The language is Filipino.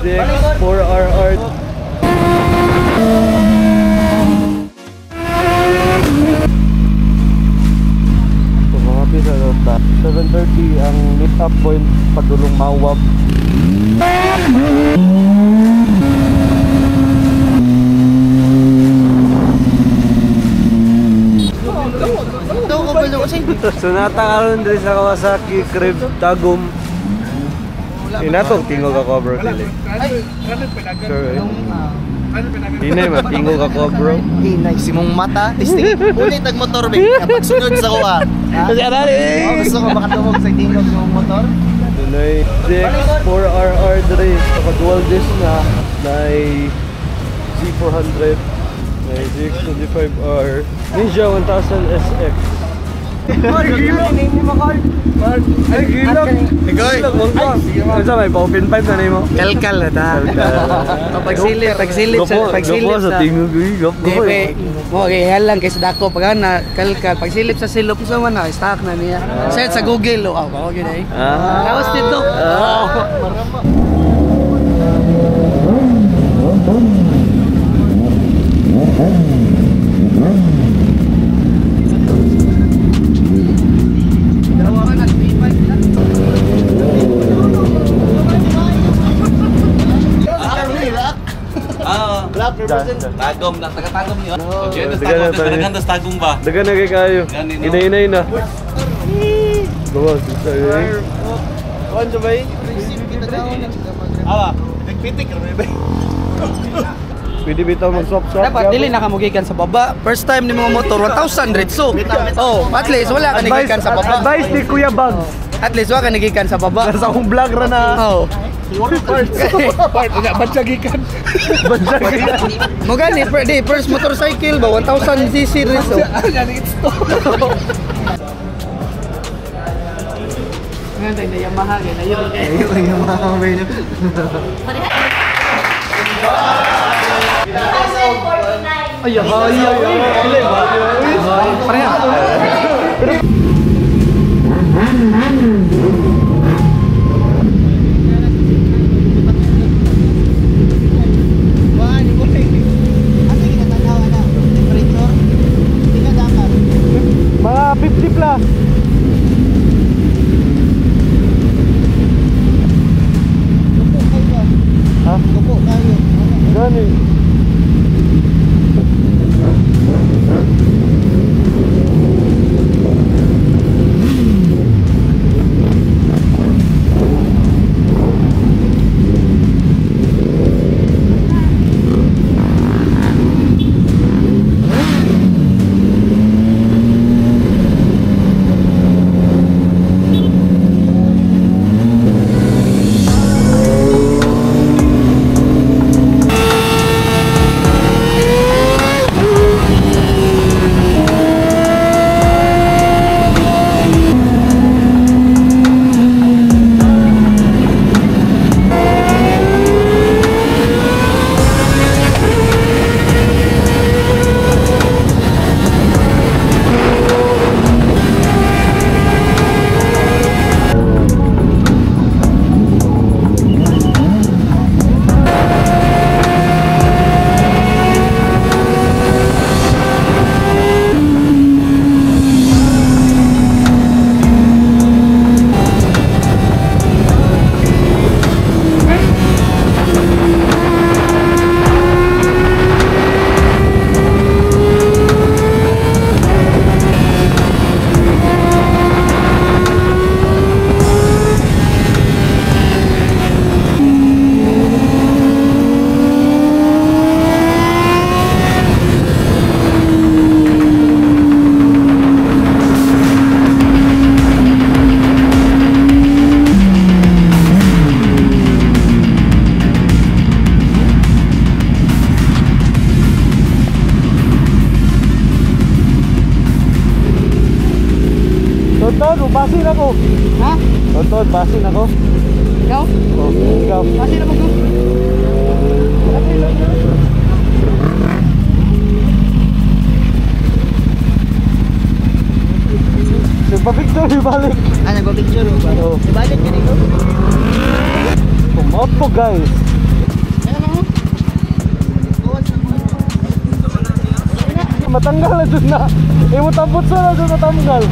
DX4RR. So mga pisa na 7:30 ang meet up point padulong Mawab. So natakaroon din sa Kawasaki Crib Tagum. Inatong tingog ako bro dili. Sure. Hinay matingog ako bro. Hinay simong mata, testing. Ulit ang motor be. Kapag sunod sa kuha. Kasi arali. Gusto ko makatungog sa tingog ng motor. Dunay DX4RR dre sa dual disc na Z400, na ZX25R, Ninja 1000 SX. Ay, gilok! Ay, gilok! Ano sa may pa-open pipe na mo? Kalkal na ta. Pagsilip sa tingog. Okay, lang kay sa dako pag na kalkal pagsilip sa silop sa man stock na niya. Search sa Google okay dai. Lawas dito. Tagum na, taga-tagum niyo. Dagan tas tagum ba? Dagan na kay kayo. Inay-inay na. Bawas, sorry. Kuan sa bay? Pitik ba? Pwede bitaw mag-swap-swap. Dapat dili na kamugikan sa baba. First time ni mga motor 1,000 ritso. Oh, at least wala ka nagikan sa baba. Advice ni Kuya Bag. At least wala ka nagikan sa baba. Nasa akong vlog ra na. Oh. Part na badyagikan. Mo gani first motorcycle ba 1,000 cc ritso. Nganda na Yamaha na yun. Yamaha ba yun? Ay, mga 50 plus. Ha? Kupo kayo. Gani. Tonton, basin ako. Ha? Tonton, basin ako. Ikaw? Oh, ikaw. Basin na mo ko. Nagpa-picture, ibalik. Nagpa-picture ba? Oo. Ibalik ka dito. Pumapo guys. matanggal na dun na. Imo tapot sa na dun matanggal.